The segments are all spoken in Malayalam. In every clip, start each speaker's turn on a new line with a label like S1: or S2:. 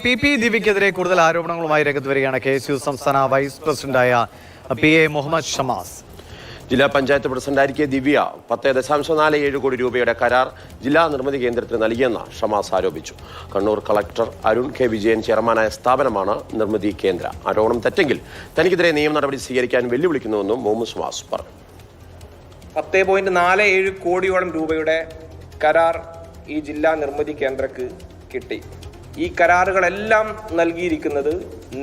S1: പി ദിവ്യക്കെതിരെ കൂടുതൽ ആരോപണങ്ങളുമായി രംഗത്ത് വരികയാണ് KSU സംസ്ഥാന വൈസ് പ്രസിഡന്റായ PA മുഹമ്മദ് ഷമാസ്.
S2: ജില്ലാ പഞ്ചായത്ത് പ്രസിഡന്റായിരിക്കെ ദിവ്യ 10.47 കോടി രൂപയുടെ കരാർ ജില്ലാ നിർമ്മിതി കേന്ദ്രത്തിന് നൽകിയെന്ന് ഷമാസ് ആരോപിച്ചു. Kannur collector Arun K. വിജയൻ ചെയർമാനായ സ്ഥാപനമാണ് നിർമ്മിതി കേന്ദ്ര. ആരോപണം തെറ്റെങ്കിൽ തനിക്കെതിരെ നിയമ നടപടി സ്വീകരിക്കാൻ വെല്ലുവിളിക്കുന്നുവെന്നും മുഹമ്മദ് ഷമാസ് പറഞ്ഞു.
S3: 10.47 കോടിയോളം രൂപയുടെ കരാർ ഈ ജില്ലാ നിർമ്മിതി കേന്ദ്രക്ക് കിട്ടി. ഈ കരാറുകളെല്ലാം നൽകിയിരിക്കുന്നത്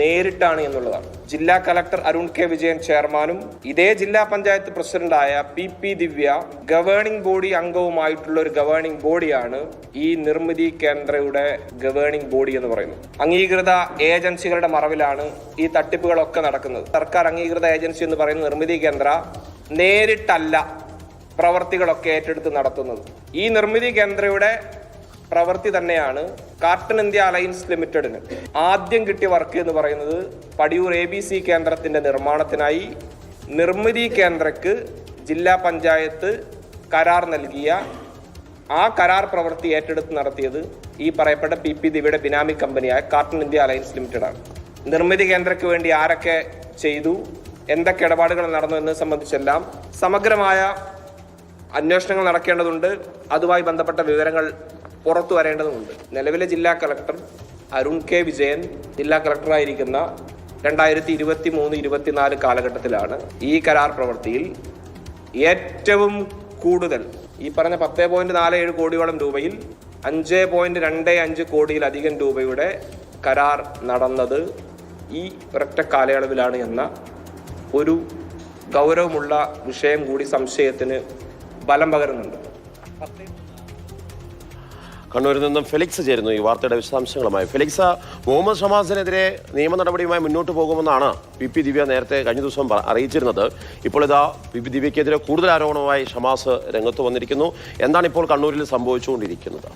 S3: നേരിട്ടാണ് എന്നുള്ളതാണ്. ജില്ലാ കളക്ടർ അരുൺ K. വിജയൻ ചെയർമാനും ഇതേ ജില്ലാ പഞ്ചായത്ത് പ്രസിഡന്റായ PP ദിവ്യ ഗവേണിംഗ് ബോഡി അംഗവുമായിട്ടുള്ള ഒരു ഗവേണിംഗ് ബോഡിയാണ് ഈ നിർമ്മിതി കേന്ദ്രയുടെ ഗവേണിംഗ് ബോഡി എന്ന് പറയുന്നത്. അംഗീകൃത ഏജൻസികളുടെ മറവിലാണ് ഈ തട്ടിപ്പുകളൊക്കെ നടക്കുന്നത്. സർക്കാർ അംഗീകൃത ഏജൻസി എന്ന് പറയുന്ന നിർമ്മിതി കേന്ദ്ര നേരിട്ടല്ല പ്രവർത്തികളൊക്കെ ഏറ്റെടുത്ത് നടത്തുന്നത്. ഈ നിർമ്മിതി കേന്ദ്രയുടെ പ്രവൃത്തി തന്നെയാണ് കാർട്ടൺ ഇന്ത്യ അലയൻസ് ലിമിറ്റഡിന് ആദ്യം കിട്ടിയ വർക്ക് എന്ന് പറയുന്നത് പടിയൂർ ABC കേന്ദ്രത്തിന്റെ നിർമ്മാണത്തിനായി നിർമ്മിതി കേന്ദ്രക്ക് ജില്ലാ പഞ്ചായത്ത് കരാർ നൽകിയ ആ കരാർ പ്രവൃത്തി ഏറ്റെടുത്ത് നടത്തിയത് ഈ പറയപ്പെട്ട PP ദിവ്യയുടെ ബിനാമി കമ്പനിയായ കാർട്ടൺ ഇന്ത്യ അലയൻസ് ലിമിറ്റഡാണ്. നിർമ്മിതി കേന്ദ്രക്ക് വേണ്ടി ആരൊക്കെ ചെയ്തു, എന്തൊക്കെ ഇടപാടുകൾ നടന്നു എന്നത് സംബന്ധിച്ചെല്ലാം സമഗ്രമായ അന്വേഷണങ്ങൾ നടക്കേണ്ടതുണ്ട്. അതുമായി ബന്ധപ്പെട്ട വിവരങ്ങൾ പുറത്തു വരേണ്ടതുണ്ട്. നിലവിലെ ജില്ലാ കളക്ടർ അരുൺ K. വിജയൻ ജില്ലാ കളക്ടറായിരിക്കുന്ന 2023-24 കാലഘട്ടത്തിലാണ് ഈ കരാർ പ്രവൃത്തിയിൽ ഏറ്റവും കൂടുതൽ ഈ പറഞ്ഞ 10.47 കോടിയോളം രൂപയിൽ 5.25 കോടിയിലധികം രൂപയുടെ കരാർ നടന്നത് ഈ ഒരൊറ്റ കാലയളവിലാണ് എന്ന ഒരു ഗൗരവമുള്ള വിഷയം കൂടി സംശയത്തിന് ബലം പകരുന്നുണ്ട്.
S2: കണ്ണൂരിൽ നിന്നും ഫെലിക്സ് ചേരുന്നു ഈ വാർത്തയുടെ വിശദാംശങ്ങളുമായി. ഫെലിക്സ്, മുഹമ്മദ് ഷമാസിനെതിരെ നിയമ നടപടിയുമായി മുന്നോട്ട് പോകുമെന്നാണ് PP ദിവ്യ നേരത്തെ കഴിഞ്ഞ ദിവസം അറിയിച്ചിരുന്നത്. ഇപ്പോൾ ഇതാ PP ദിവ്യക്കെതിരെ കൂടുതൽ ആരോപണവുമായി ഷമാസ് രംഗത്ത് വന്നിരിക്കുന്നു. എന്താണ് ഇപ്പോൾ കണ്ണൂരിൽ സംഭവിച്ചുകൊണ്ടിരിക്കുന്നത്?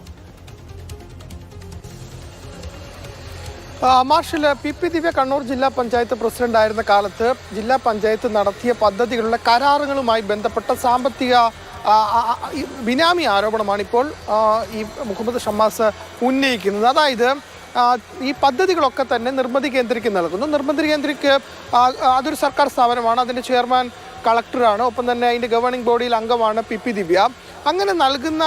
S4: മാർഷൽ, PP ദിവ്യ കണ്ണൂർ ജില്ലാ പഞ്ചായത്ത് പ്രസിഡന്റ് ആയിരുന്ന കാലത്ത് ജില്ലാ പഞ്ചായത്ത് നടത്തിയ പദ്ധതികളുടെ കരാറുകളുമായി ബന്ധപ്പെട്ട സാമ്പത്തിക ബിനാമി ആരോപണമാണ് ഇപ്പോൾ ഈ മുഹമ്മദ് ഷമാസ് ഉന്നയിക്കുന്നത്. അതായത് ഈ പദ്ധതികളൊക്കെ തന്നെ നിർമ്മിതി കേന്ദ്രയ്ക്ക് നൽകുന്നു. നിർമ്മിതി കേന്ദ്രയ്ക്ക് അതൊരു സർക്കാർ സ്ഥാപനമാണ്. അതിൻ്റെ ചെയർമാൻ കളക്ടറാണ്. ഒപ്പം തന്നെ അതിൻ്റെ ഗവേണിംഗ് ബോഡിയിൽ അംഗമാണ് PP ദിവ്യ. അങ്ങനെ നൽകുന്ന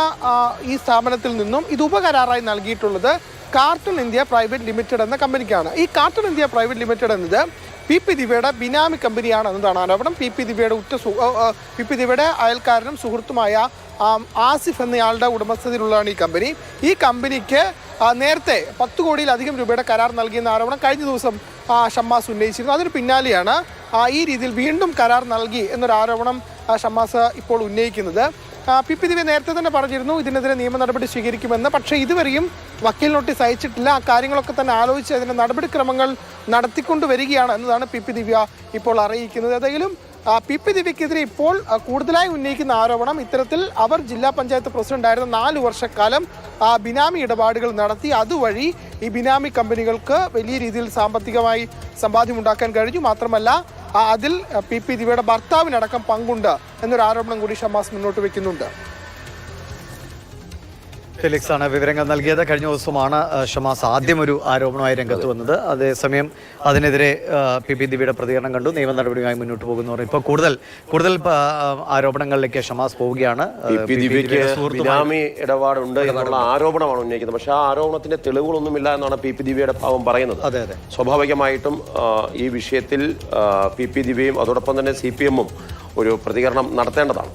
S4: ഈ സ്ഥാപനത്തിൽ നിന്നും ഇത് ഉപകരാറായി നൽകിയിട്ടുള്ളത് കാർട്ടൺ ഇന്ത്യ പ്രൈവറ്റ് ലിമിറ്റഡ് എന്ന കമ്പനിക്കാണ്. ഈ കാർട്ടൺ ഇന്ത്യ പ്രൈവറ്റ് ലിമിറ്റഡ് എന്നത് PP ദിവ്യയുടെ ബിനാമി കമ്പനിയാണ് എന്നതാണ് ആരോപണം. PP ദിവ്യയുടെ അയൽക്കാരനും സുഹൃത്തുമായ ആസിഫ് എന്നയാളുടെ ഉടമസ്ഥതയിലുള്ളതാണ് ഈ കമ്പനി. ഈ കമ്പനിക്ക് നേരത്തെ 10 കോടിയിലധികം രൂപയുടെ കരാർ നൽകിയെന്ന ആരോപണം കഴിഞ്ഞ ദിവസം ഷമാസ് ഉന്നയിച്ചിരുന്നു. അതിന് പിന്നാലെയാണ് ഈ രീതിയിൽ വീണ്ടും കരാർ നൽകി എന്നൊരു ആരോപണം ഷമാസ് ഇപ്പോൾ ഉന്നയിക്കുന്നത്. PP ദിവ്യ നേരത്തെ തന്നെ പറഞ്ഞിരുന്നു ഇതിനെതിരെ നിയമ നടപടി സ്വീകരിക്കുമെന്ന്. പക്ഷേ ഇതുവരെയും വക്കീൽ നോട്ടീസ് അയച്ചിട്ടില്ല. ആ കാര്യങ്ങളൊക്കെ തന്നെ ആലോചിച്ച് അതിൻ്റെ നടപടിക്രമങ്ങൾ നടത്തിക്കൊണ്ട് വരികയാണ് എന്നതാണ് PP ദിവ്യ ഇപ്പോൾ അറിയിക്കുന്നത്. ഏതെങ്കിലും PP ദിവ്യക്കെതിരെ ഇപ്പോൾ കൂടുതലായി ഉന്നയിക്കുന്ന ആരോപണം ഇത്തരത്തിൽ അവർ ജില്ലാ പഞ്ചായത്ത് പ്രസിഡന്റ് ആയിരുന്ന 4 വർഷക്കാലം ബിനാമി ഇടപാടുകൾ നടത്തി അതുവഴി ഈ ബിനാമി കമ്പനികൾക്ക് വലിയ രീതിയിൽ സാമ്പത്തികമായി സമ്പാദ്യമുണ്ടാക്കാൻ കഴിഞ്ഞു. മാത്രമല്ല അതിൽ PP ദിവ്യയുടെ ഭർത്താവിനടക്കം പങ്കുണ്ട് എന്നൊരു ആരോപണം കൂടി ഷമാസ് മുന്നോട്ട് വെക്കുന്നുണ്ട്.
S1: ഫെലിക്സ് ആണ് വിവരങ്ങൾ നൽകിയത്. കഴിഞ്ഞ ദിവസമാണ് ഷമാസ് ആദ്യം ഒരു ആരോപണമായി രംഗത്ത് വന്നത്. അതേസമയം അതിനെതിരെ PP ദിവ്യയുടെ പ്രതികരണം കണ്ടു. നിയമ നടപടിയുമായി മുന്നോട്ട് പോകുന്നു. ഇപ്പോൾ കൂടുതൽ ആരോപണങ്ങളിലേക്ക് ഷമാസ് പോവുകയാണ്.
S2: ബിനാമി ഇടപാടുണ്ട് എന്നുള്ള ആരോപണമാണ് ഉന്നയിക്കുന്നത്. പക്ഷേ ആ ആരോപണത്തിന്റെ തെളിവുകളൊന്നുമില്ല എന്നാണ് PP ദിവ്യയുടെ ഭാവം പറയുന്നത്.
S1: അതെ.
S2: സ്വാഭാവികമായിട്ടും ഈ വിഷയത്തിൽ PP ദിവ്യയും അതോടൊപ്പം തന്നെ CPM-ഉം ഒരു പ്രതികരണം നടത്തേണ്ടതാണ്.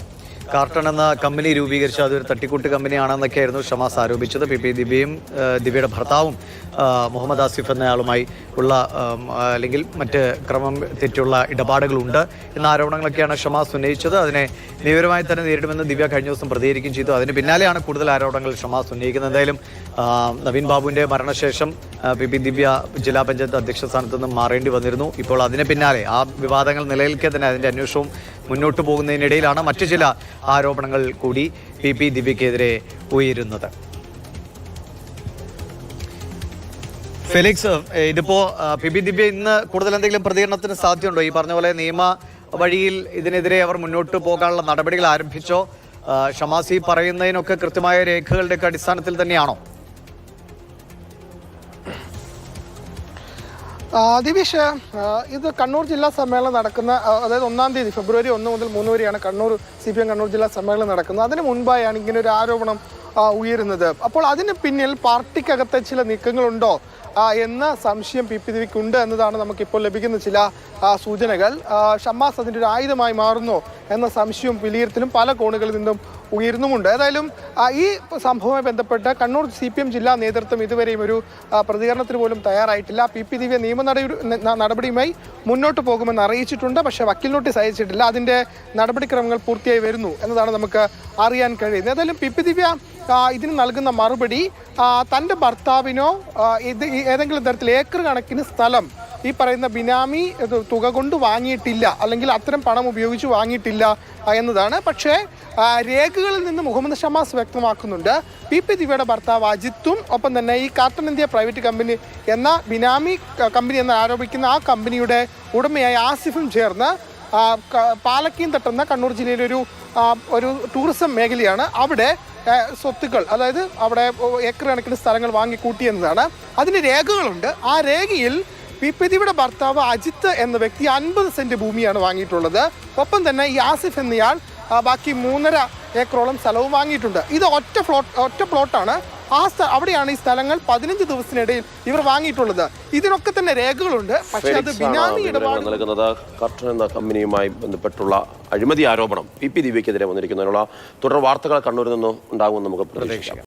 S1: കാർട്ടൺ എന്ന കമ്പനി രൂപീകരിച്ച അതൊരു തട്ടിക്കൂട്ട് കമ്പനിയാണെന്നൊക്കെയായിരുന്നു ഷമാസ് ആരോപിച്ചത്. PP ദിവ്യയും ദിവ്യയുടെ ഭർത്താവും മുഹമ്മദ് ആസിഫ് എന്നയാളുമായി ഉള്ള അല്ലെങ്കിൽ മറ്റ് ക്രമം തെറ്റുള്ള ഇടപാടുകളുണ്ട് എന്ന ആരോപണങ്ങളൊക്കെയാണ് ഷമാസ് ഉന്നയിച്ചത്. അതിനെ നിയമപരമായി തന്നെ നേരിടുമെന്ന് ദിവ്യ കഴിഞ്ഞ ദിവസം പ്രതികരിക്കുകയും ചെയ്തു. അതിന് പിന്നാലെയാണ് കൂടുതൽ ആരോപണങ്ങൾ ഷമാസ് ഉന്നയിക്കുന്നത്. എന്തായാലും നവീൻ ബാബുവിൻ്റെ മരണശേഷം PP ദിവ്യ ജില്ലാ പഞ്ചായത്ത് അധ്യക്ഷ സ്ഥാനത്ത് നിന്നും മാറേണ്ടി വന്നിരുന്നു. ഇപ്പോൾ അതിന് പിന്നാലെ ആ വിവാദങ്ങൾ നിലനിൽക്കെ തന്നെ അതിൻ്റെ അന്വേഷണവും മുന്നോട്ട് പോകുന്നതിനിടയിലാണ് മറ്റു ചില ആരോപണങ്ങൾ കൂടി PP ദിവ്യക്കെതിരെ ഉയരുന്നത്. ഫെലിക്സ്, ഇതിപ്പോ PP ദിവ്യ ഇന്ന് കൂടുതൽ എന്തെങ്കിലും പ്രതികരണത്തിന് സാധ്യതയുണ്ടോ? ഈ പറഞ്ഞ പോലെ നിയമ വഴിയിൽ ഇതിനെതിരെ അവർ മുന്നോട്ട് പോകാനുള്ള നടപടികൾ ആരംഭിച്ചോ? ഷമാസി പറയുന്നതിനൊക്കെ കൃത്യമായ രേഖകളുടെ അടിസ്ഥാനത്തിൽ തന്നെയാണോ?
S4: ദിവിഷ്, ഇത് കണ്ണൂർ ജില്ലാ സമ്മേളനം നടക്കുന്ന, അതായത് 1-ാം തീയതി ഫെബ്രുവരി 1 മുതൽ 3 വരെയാണ് കണ്ണൂർ CPM കണ്ണൂർ ജില്ലാ സമ്മേളനം നടക്കുന്നത്. അതിന് മുൻപായാണ് ഇങ്ങനെ ഒരു ആരോപണം ഉയരുന്നത്. അപ്പോൾ അതിന് പിന്നിൽ പാർട്ടിക്കകത്തെ ചില നീക്കങ്ങളുണ്ടോ എന്ന സംശയം PP ദിവ്യയ്ക്കുണ്ട് എന്നതാണ് നമുക്കിപ്പോൾ ലഭിക്കുന്ന ചില സൂചനകൾ. ഷമ്മാസ് അതിൻ്റെ ഒരു ആയുധമായി മാറുന്നു എന്ന സംശയവും വിലയിരുത്തലും പല കോണുകളിൽ നിന്നും ഉയരുന്നുമുണ്ട്. ഏതായാലും ഈ സംഭവവുമായി ബന്ധപ്പെട്ട് കണ്ണൂർ CPM ജില്ലാ നേതൃത്വം ഇതുവരെയും ഒരു പ്രതികരണത്തിന് പോലും തയ്യാറായിട്ടില്ല. PP ദിവ്യ നിയമ നടപടിയുമായി മുന്നോട്ട് പോകുമെന്ന് അറിയിച്ചിട്ടുണ്ട്. പക്ഷേ വക്കീൽ നോട്ടീസ് അയച്ചിട്ടില്ല. അതിൻ്റെ നടപടിക്രമങ്ങൾ പൂർത്തിയായി വരുന്നു എന്നതാണ് നമുക്ക് അറിയാൻ കഴിയുന്നത്. ഏതായാലും PP ദിവ്യ ഇതിന് നൽകുന്ന മറുപടി തൻ്റെ ഭർത്താവിനോ ഏതെങ്കിലും തരത്തിൽ ഏക്കർ കണക്കിന് സ്ഥലം ഈ പറയുന്ന ബിനാമി തുക കൊണ്ട് വാങ്ങിയിട്ടില്ല, അല്ലെങ്കിൽ അത്തരം പണം ഉപയോഗിച്ച് വാങ്ങിയിട്ടില്ല എന്നതാണ്. പക്ഷേ രേഖകളിൽ നിന്ന് മുഹമ്മദ് ഷമാസ് വ്യക്തമാക്കുന്നുണ്ട് PP ദിവ്യയുടെ ഭർത്താവ് അജിത്തും ഒപ്പം തന്നെ ഈ കാർട്ടൺ ഇന്ത്യ പ്രൈവറ്റ് കമ്പനി എന്ന ബിനാമി കമ്പനി എന്ന് ആരോപിക്കുന്ന ആ കമ്പനിയുടെ ഉടമയായ ആസിഫും ചേർന്ന് പാലക്കീം തട്ടുന്ന കണ്ണൂർ ജില്ലയിലെ ഒരു ടൂറിസം മേഖലയാണ്. അവിടെ സ്വത്തുക്കൾ, അതായത് അവിടെ ഏക്കർ കണക്കിന് സ്ഥലങ്ങൾ വാങ്ങിക്കൂട്ടിയെന്നതാണ്. അതിന് രേഖകളുണ്ട്. ആ രേഖയിൽ PP ദിവ്യയുടെ ഭർത്താവ് അജിത്ത് എന്ന വ്യക്തി 50 സെന്റ് ഭൂമിയാണ് വാങ്ങിയിട്ടുള്ളത്. ഒപ്പം തന്നെ ഈ ആസിഫ് എന്നയാൾ ബാക്കി 3.5 ഏക്കറോളം സ്ഥലവും വാങ്ങിയിട്ടുണ്ട്. ഇത് ഒറ്റ പ്ലോട്ടാണ്. അവിടെയാണ് ഈ സ്ഥലങ്ങൾ 15 ദിവസത്തിനിടയിൽ ഇവർ വാങ്ങിയിട്ടുള്ളത്. ഇതിനൊക്കെ തന്നെ രേഖകളുണ്ട്. പക്ഷേ അത് ബിനാമി ഇടപാട്
S2: നൽകുന്നത് കാർട്ടൺ എന്ന കമ്പനിയുമായി ബന്ധപ്പെട്ടുള്ള അഴിമതി ആരോപണം PP ദിവ്യക്കെതിരെ വന്നിരിക്കുന്നതിനുള്ള തുടർ വാർത്തകൾ കണ്ണൂരിൽ നിന്ന് ഉണ്ടാകുമെന്ന് നമുക്ക് പ്രതീക്ഷിക്കാം.